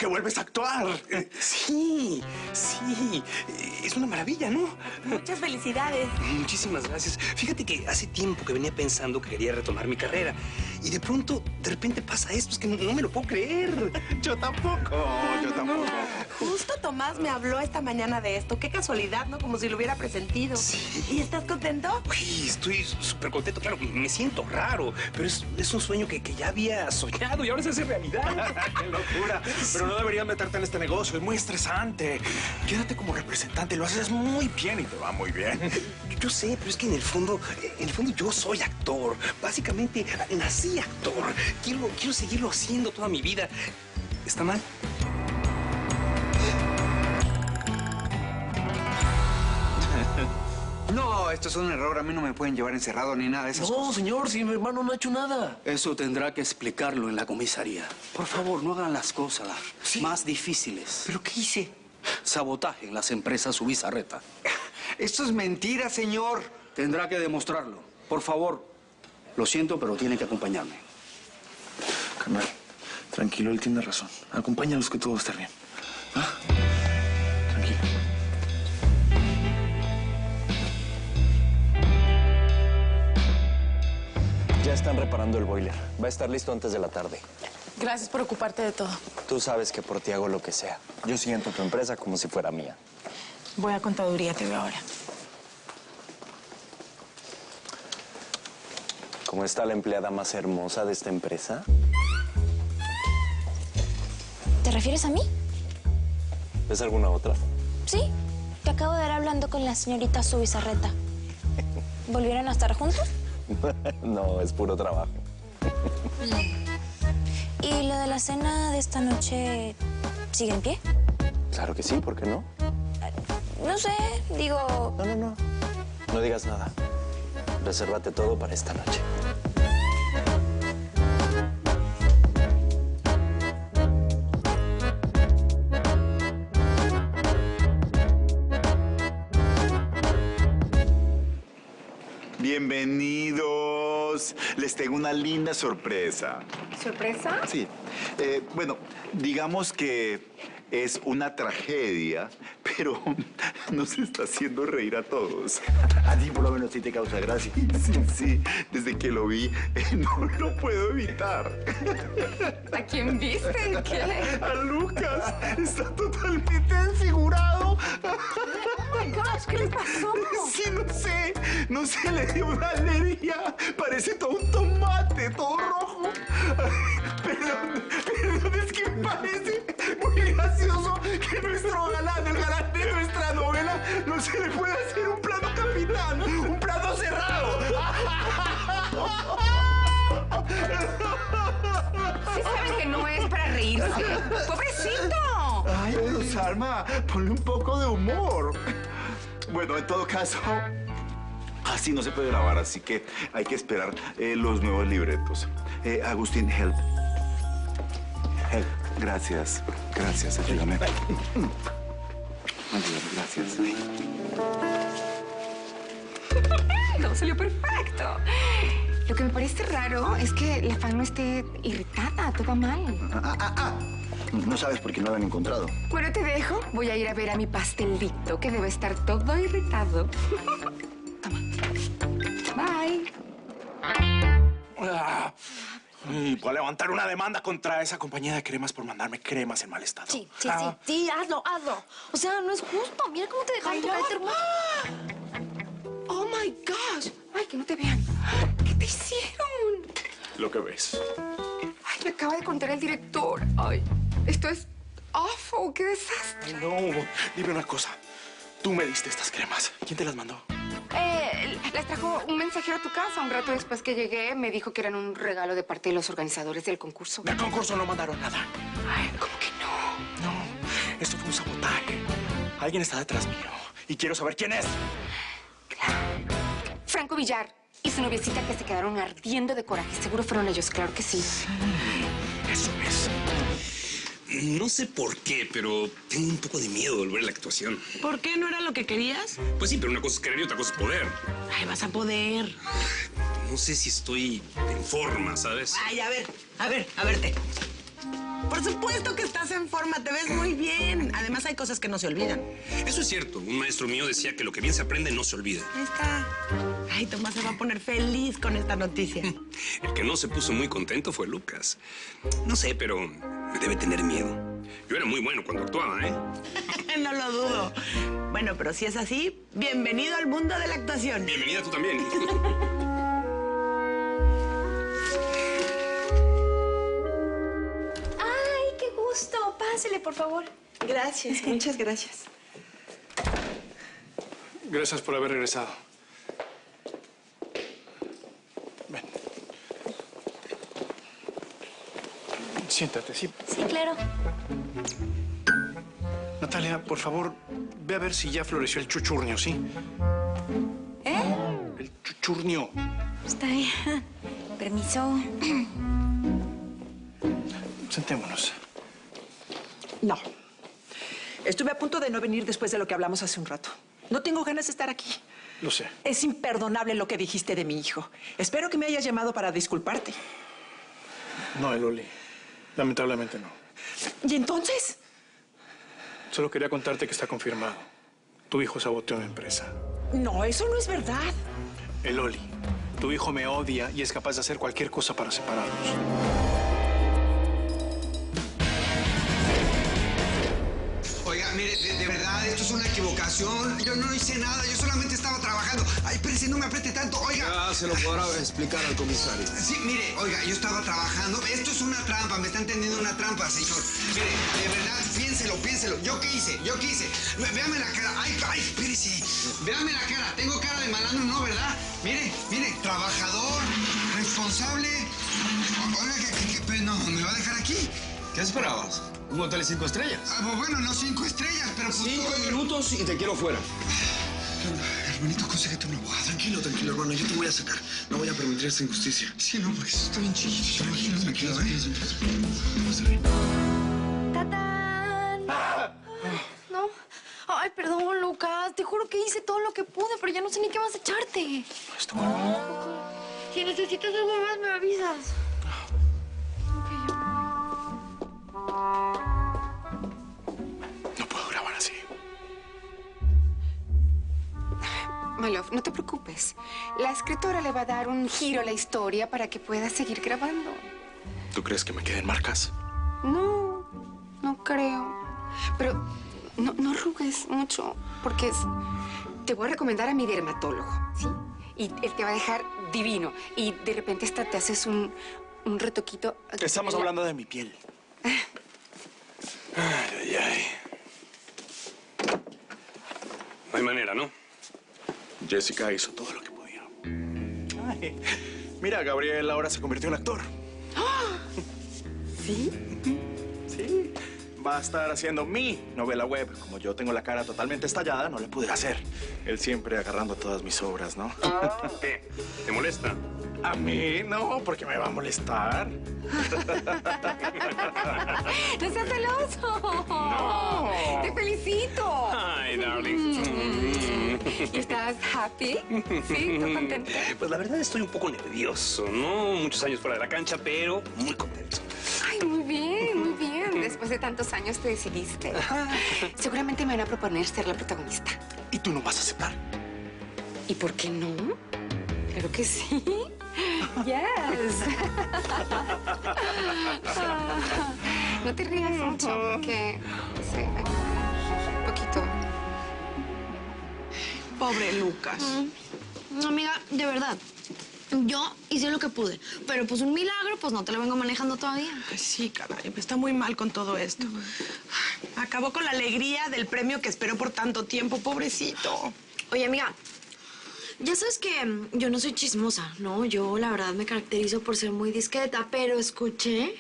que vuelves a actuar. Sí. Es una maravilla, ¿no? Muchas felicidades. Muchísimas gracias. Fíjate que hace tiempo que venía pensando que quería retomar mi carrera. Y de repente pasa esto. Es que no me lo puedo creer. Yo tampoco. Justo Tomás me habló esta mañana de esto. Qué casualidad, ¿no? Como si lo hubiera presentido. Sí. ¿Y estás contento? Uy, estoy súper contento. Claro, me siento raro. Pero es un sueño que ya había soñado y ahora se hace realidad. ¡Qué locura! Pero no deberías meterte en este negocio. Es muy estresante. Quédate como representante. Lo haces muy bien y te va muy bien. Yo sé, pero es que en el fondo yo soy actor. Básicamente, nací actor. Quiero seguirlo haciendo toda mi vida. ¿Está mal? No, esto es un error. A mí no me pueden llevar encerrado ni nada de esas cosas. No, señor, si mi hermano no ha hecho nada. Eso tendrá que explicarlo en la comisaría. Por favor, no hagan las cosas más difíciles. ¿Pero qué hice? Sabotaje en las empresas Subizarreta. Esto es mentira, señor. Tendrá que demostrarlo. Por favor. Lo siento, pero tiene que acompañarme. Carnal, tranquilo, él tiene razón. Acompáñalos que todo va a estar bien. ¿Ah? Tranquilo. Ya están reparando el boiler. Va a estar listo antes de la tarde. Gracias por ocuparte de todo. Tú sabes que por ti hago lo que sea. Yo siento tu empresa como si fuera mía. Voy a contaduría, te veo ahora. ¿Cómo está la empleada más hermosa de esta empresa? ¿Te refieres a mí? ¿Ves alguna otra? Sí, que acabo de ver hablando con la señorita Subizarreta. ¿Volvieron a estar juntos? No, es puro trabajo. ¿Y lo de la cena de esta noche sigue en pie? Claro que sí, ¿por qué no? No sé, digo... No. No digas nada. Resérvate todo para esta noche. Bienvenidos. Les tengo una linda sorpresa. ¿Sorpresa? Sí. Bueno, digamos que es una tragedia, pero nos está haciendo reír a todos. A ti por lo menos sí te causa gracia. Sí. Desde que lo vi, no lo puedo evitar. ¿A quién viste? ¿Qué? A Lucas. Está totalmente desfigurado. Oh my gosh, ¿qué le pasó? Sí, no sé, le dio una alergia. Parece todo un tomate, todo rojo. Perdón, es que me parece muy gracioso que nuestro galán, el galán de nuestra novela, no se le puede hacer un plano capitán, un plano cerrado. Sí saben que no es para reírse. ¡Pobrecito! Ay, pero Salma, ponle un poco de humor. Bueno, en todo caso, así no se puede grabar, así que hay que esperar los nuevos libretos. Agustín, help. Help. Gracias. Gracias, ayúdame. Ayúdame, gracias. No, salió perfecto. Lo que me parece raro es que la fan no esté irritada, todo va mal. No sabes por qué no lo han encontrado. Bueno, te dejo. Voy a ir a ver a mi pastelito, que debe estar todo irritado. Toma. Bye. Y voy a levantar una demanda contra esa compañía de cremas por mandarme cremas en mal estado. Sí, hazlo. O sea, no es justo. Mira cómo te dejaron tocar el termo. Oh, my gosh. Ay, que no te vean. ¿Qué te hicieron? Lo que ves. Ay, me acaba de contar el director. Ay, esto es awful. ¡Qué desastre! No, dime una cosa. Tú me diste estas cremas. ¿Quién te las mandó? Les trajo un mensajero a tu casa. Un rato después que llegué, me dijo que eran un regalo de parte de los organizadores del concurso. Del concurso no mandaron nada. Ay, ¿cómo que no? No, esto fue un sabotaje. Alguien está detrás mío y quiero saber quién es. Franco Villar y su noviecita que se quedaron ardiendo de coraje. Seguro fueron ellos, claro que sí. Eso es. No sé por qué, pero tengo un poco de miedo de volver a la actuación. ¿Por qué no era lo que querías? Pues sí, pero una cosa es querer y otra cosa es poder. Ay, vas a poder. No sé si estoy en forma, ¿sabes? Ay, a verte. Por supuesto que estás en forma, te ves muy bien. Además, hay cosas que no se olvidan. Eso es cierto. Un maestro mío decía que lo que bien se aprende no se olvida. Ahí está. Ay, Tomás se va a poner feliz con esta noticia. El que no se puso muy contento fue Lucas. No sé, pero me debe tener miedo. Yo era muy bueno cuando actuaba, ¿eh? No lo dudo. Bueno, pero si es así, bienvenido al mundo de la actuación. Bienvenida tú también. ¡Ay, qué gusto! Pásele, por favor. Gracias, muchas gracias. Gracias por haber regresado. Ven. Siéntate, sí. Sí, claro. Natalia, por favor, ve a ver si ya floreció el chuchurnio, ¿sí? ¿Eh? El chuchurnio. Está bien. Permiso. Sentémonos. No. Estuve a punto de no venir después de lo que hablamos hace un rato. No tengo ganas de estar aquí. Lo sé. Es imperdonable lo que dijiste de mi hijo. Espero que me hayas llamado para disculparte. No, Loli. Lamentablemente no. ¿Y entonces? Solo quería contarte que está confirmado. Tu hijo saboteó mi empresa. No, eso no es verdad. Loli, tu hijo me odia y es capaz de hacer cualquier cosa para separarnos. Oiga, mire, de verdad, esto es una equivocación. Yo no hice nada, yo solamente estaba trabajando. Ay, espérese, no me apriete tanto, oiga. Ya se lo podrá explicar al comisario. Sí, mire, oiga, yo estaba trabajando. Esto es una trampa, me están tendiendo una trampa, señor. Mire, de verdad, piénselo. ¿Yo qué hice? Véame la cara. Ay, espérese. Véame la cara. Tengo cara de malandro, ¿no, verdad? Mire, trabajador, responsable. Oiga, pero no, ¿me va a dejar aquí? ¿Qué esperabas? ¿Un hotel 5 estrellas? Ah, pues bueno, no 5 estrellas, pero pues... 5 minutos y te quiero fuera. ¿Qué onda? Hermanito, consíguete un abogado. Tranquilo, hermano. Yo te voy a sacar. No voy a permitir esta injusticia. Sí, no, porque eso está bien chiquito. Tranquilo, ¡Tatán! No. Ay, perdón, Lucas. Te juro que hice todo lo que pude, pero ya no sé ni qué más echarte. Esto bueno. Si necesitas algo más, me avisas. No puedo grabar así. My love, no te preocupes. La escritora le va a dar un giro a la historia para que pueda seguir grabando. ¿Tú crees que me queden marcas? No, no creo. Pero no arrugues mucho, porque te voy a recomendar a mi dermatólogo, ¿sí? Y él te va a dejar divino. Y de repente hasta te haces un retoquito. Estamos hablando de mi piel. Ay. No hay manera, ¿no? Jessica hizo todo lo que podía. Ay, mira, Gabriel ahora se convirtió en actor. ¿Sí? Sí. Va a estar haciendo mi novela web. Como yo tengo la cara totalmente estallada, no le pudiera hacer. Él siempre agarrando todas mis obras, ¿no? ¿Qué? ¿Te molesta? A mí no, porque me va a molestar. ¡No seas celoso! No. ¡Te felicito! Ay, darling. ¿Y estás happy? ¿Sí? ¿Estás contento? Pues la verdad estoy un poco nervioso, ¿no? Muchos años fuera de la cancha, pero muy contento. Ay, muy bien, muy bien. Después de tantos años te decidiste. Seguramente me van a proponer ser la protagonista. ¿Y tú no vas a aceptar? ¿Y por qué no? Claro que sí. Yes. No te rías mucho, porque sí, un poquito. Pobre Lucas. Amiga, de verdad. Yo hice lo que pude, pero pues un milagro, pues no te lo vengo manejando todavía. Ay, sí, caray, está muy mal con todo esto. Acabó con la alegría del premio que esperó por tanto tiempo, pobrecito. Oye, amiga, ya sabes que yo no soy chismosa, ¿no? Yo, la verdad, me caracterizo por ser muy discreta, pero escuché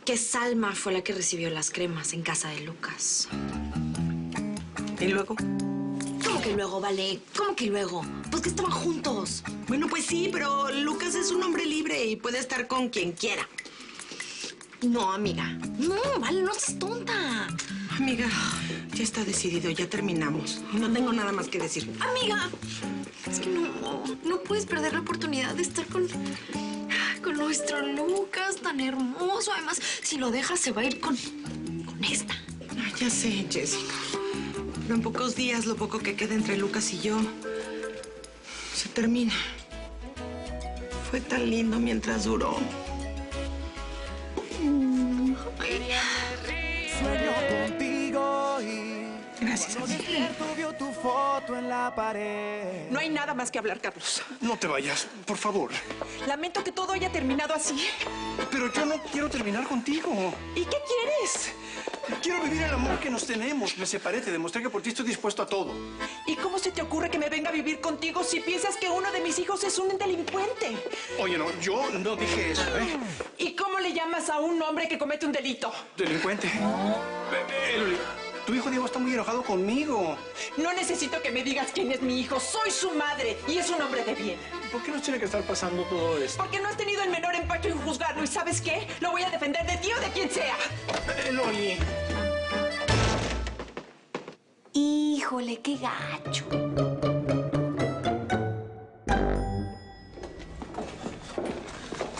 que Salma fue la que recibió las cremas en casa de Lucas. ¿Y luego? ¿Cómo que luego, vale? ¿Cómo que luego? Pues que estaban juntos. Bueno, pues sí, pero Lucas es un hombre libre y puede estar con quien quiera. No, amiga. No, vale, no seas tonta. Amiga, ya está decidido, ya terminamos. No tengo nada más que decir. Amiga, es que no puedes perder la oportunidad de estar con nuestro Lucas tan hermoso. Además, si lo dejas, se va a ir con esta. Ay, ya sé, Jessica. Pero en pocos días, lo poco que queda entre Lucas y yo se termina. Fue tan lindo mientras duró. Sueño contigo y... Gracias, amiga. Vio tu foto en la pared. No hay nada más que hablar, Carlos. No te vayas, por favor. Lamento que todo haya terminado así. Pero yo no quiero terminar contigo. ¿Y qué quieres? Quiero vivir el amor que nos tenemos. Me separé, te demostré que por ti estoy dispuesto a todo. ¿Y cómo se te ocurre que me venga a vivir contigo si piensas que uno de mis hijos es un delincuente? Oye, no, yo no dije eso, ¿eh? ¿Y cómo le llamas a un hombre que comete un delito? Delincuente. Loli, tu hijo Diego está muy enojado conmigo. No necesito que me digas quién es mi hijo. Soy su madre y es un hombre de bien. ¿Por qué nos tiene que estar pasando todo esto? Porque no has tenido el menor empacho en juzgarlo. ¿Y sabes qué? Lo voy a defender de ti o de quien sea. Loli. Híjole, qué gacho.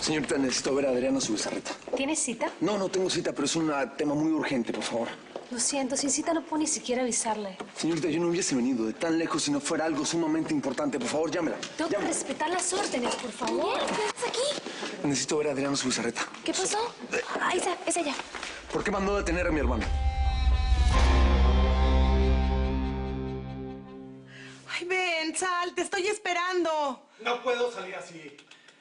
Señorita, necesito ver a Adriana Zubizarreta. ¿Tienes cita? No tengo cita, pero es un tema muy urgente, por favor. Lo siento, sin cita no puedo ni siquiera avisarle. Señorita, yo no hubiese venido de tan lejos si no fuera algo sumamente importante. Por favor, llámela. Tengo que respetar las órdenes, por favor. ¿Qué haces aquí? Necesito ver a Adriana Zubizarreta. ¿Qué pasó? Ahí está, es ella. ¿Por qué mandó a detener a mi hermano? Ay, ven, sal, te estoy esperando. No puedo salir así.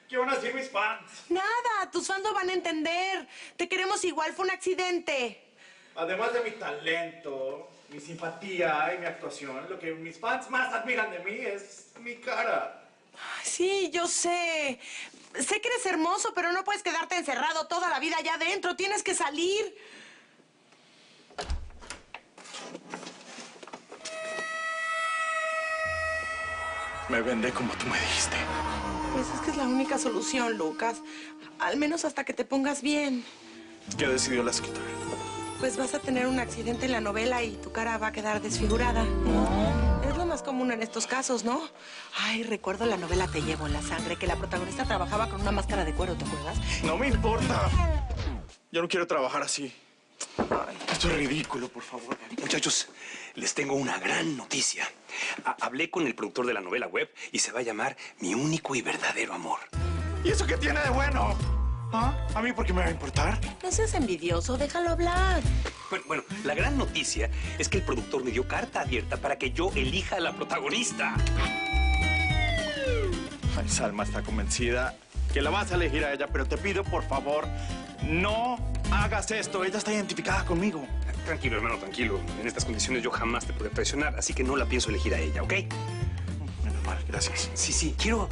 ¿Qué van a decir mis fans? Nada, tus fans no van a entender. Te queremos igual, fue un accidente. Además de mi talento, mi simpatía y mi actuación, lo que mis fans más admiran de mí es mi cara. Ay, sí, yo sé. Sé que eres hermoso, pero no puedes quedarte encerrado toda la vida allá adentro. Tienes que salir. Me vendé como tú me dijiste. Pues es que es la única solución, Lucas. Al menos hasta que te pongas bien. ¿Qué decidió la escritora? Pues vas a tener un accidente en la novela y tu cara va a quedar desfigurada. Es lo más común en estos casos, ¿no? Ay, recuerdo la novela Te llevo en la sangre, que la protagonista trabajaba con una máscara de cuero, ¿te acuerdas? No me importa. Yo no quiero trabajar así. Ay, esto es ridículo, por favor. Muchachos, les tengo una gran noticia. Hablé con el productor de la novela web y se va a llamar Mi único y verdadero amor. ¿Y eso qué tiene de bueno? ¿Ah? ¿A mí por qué me va a importar? No seas envidioso, déjalo hablar. Bueno, la gran noticia es que el productor me dio carta abierta para que yo elija a la protagonista. Ay, Salma está convencida que la vas a elegir a ella, pero te pido, por favor, no hagas esto. Ella está identificada conmigo. Tranquilo, hermano, tranquilo. En estas condiciones yo jamás te podré traicionar, así que no la pienso elegir a ella, ¿ok? Menos mal, gracias. Sí, quiero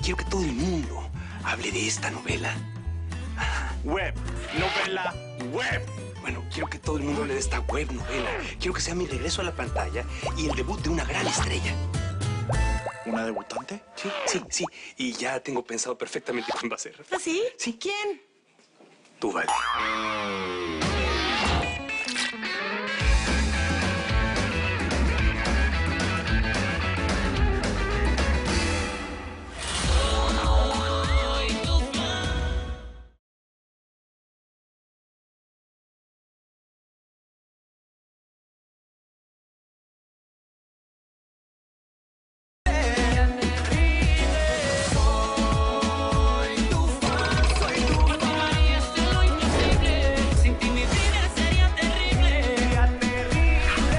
que todo el mundo hable de esta novela. Web, novela, web. Bueno, quiero que todo el mundo hable de esta web novela. Quiero que sea mi regreso a la pantalla y el debut de una gran estrella. ¿Una debutante? Sí. Y ya tengo pensado perfectamente quién va a ser. ¿Ah, sí? Sí. ¿Quién? Tú, Vale.